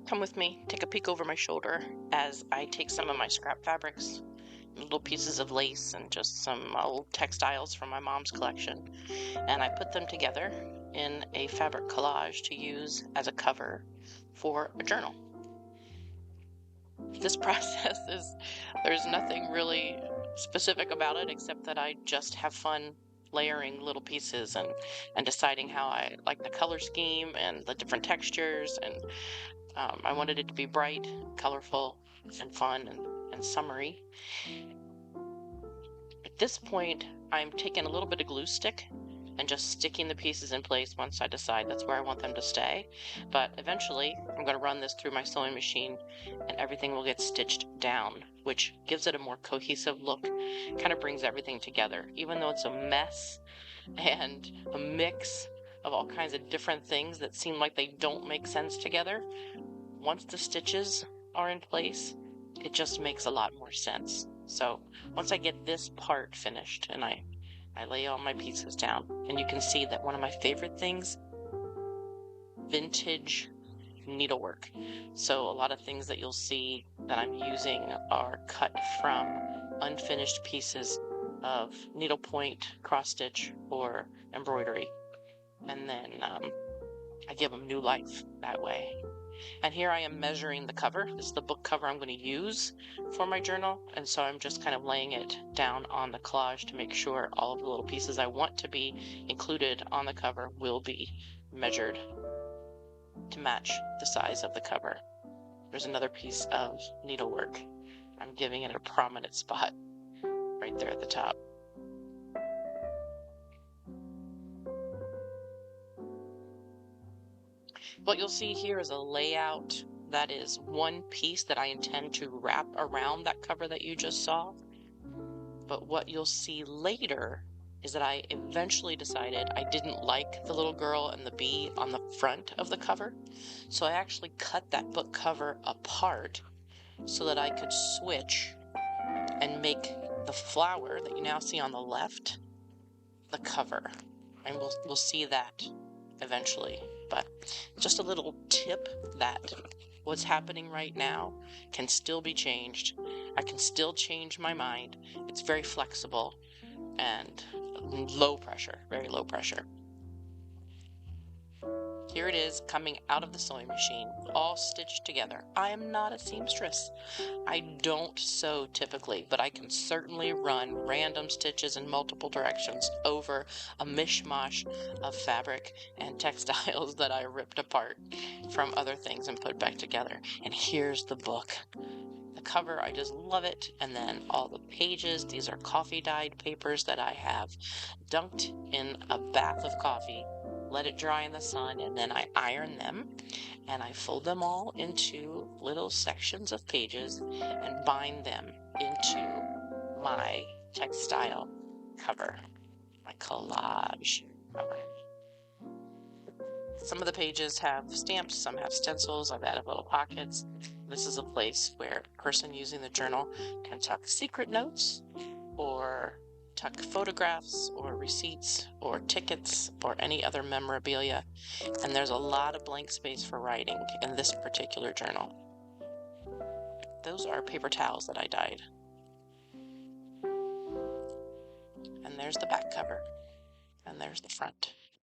Come with me, take a peek over my shoulder as I take some of my scrap fabrics, little pieces of lace, and just some old textiles from my mom's collection, and I put them together in a fabric collage to use as a cover for a journal. This process there's nothing really specific about it except that I just have fun layering little pieces and deciding how I like the color scheme and the different textures, and I wanted it to be bright, colorful, and fun and summery. At this point, I'm taking a little bit of glue stick and just sticking the pieces in place once I decide that's where I want them to stay. But eventually, I'm going to run this through my sewing machine and everything will get stitched down, which gives it a more cohesive look, kind of brings everything together. Even though it's a mess and a mix of all kinds of different things that seem like they don't make sense together, once the stitches are in place, it just makes a lot more sense. So once I get this part finished and I lay all my pieces down, and you can see that one of my favorite things, vintage needlework. So a lot of things that you'll see that I'm using are cut from unfinished pieces of needlepoint, cross stitch, or embroidery. And then I give them new life that way. And here I am measuring the cover. This is the book cover I'm going to use for my journal. And so I'm just kind of laying it down on the collage to make sure all of the little pieces I want to be included on the cover will be measured to match the size of the cover. There's another piece of needlework. I'm giving it a prominent spot right there at the top. What you'll see here is a layout that is one piece that I intend to wrap around that cover that you just saw. But what you'll see later is that I eventually decided I didn't like the little girl and the bee on the front of the cover. So I actually cut that book cover apart so that I could switch and make the flower that you now see on the left the cover. And we'll see that eventually. But just a little tip that what's happening right now can still be changed. I can still change my mind. It's very flexible and low pressure, very low pressure. Here it is coming out of the sewing machine, all stitched together. I am not a seamstress. I don't sew typically, but I can certainly run random stitches in multiple directions over a mishmash of fabric and textiles that I ripped apart from other things and put back together. And here's the book. The cover, I just love it. And then all the pages, these are coffee dyed papers that I have dunked in a bath of coffee, let it dry in the sun, and then I iron them and I fold them all into little sections of pages and bind them into my textile cover, my collage cover. Some of the pages have stamps, some have stencils, I've added little pockets. This is a place where a person using the journal can tuck secret notes or tuck photographs or receipts or tickets or any other memorabilia. And there's a lot of blank space for writing in this particular journal. Those are paper towels that I dyed. And there's the back cover. And there's the front.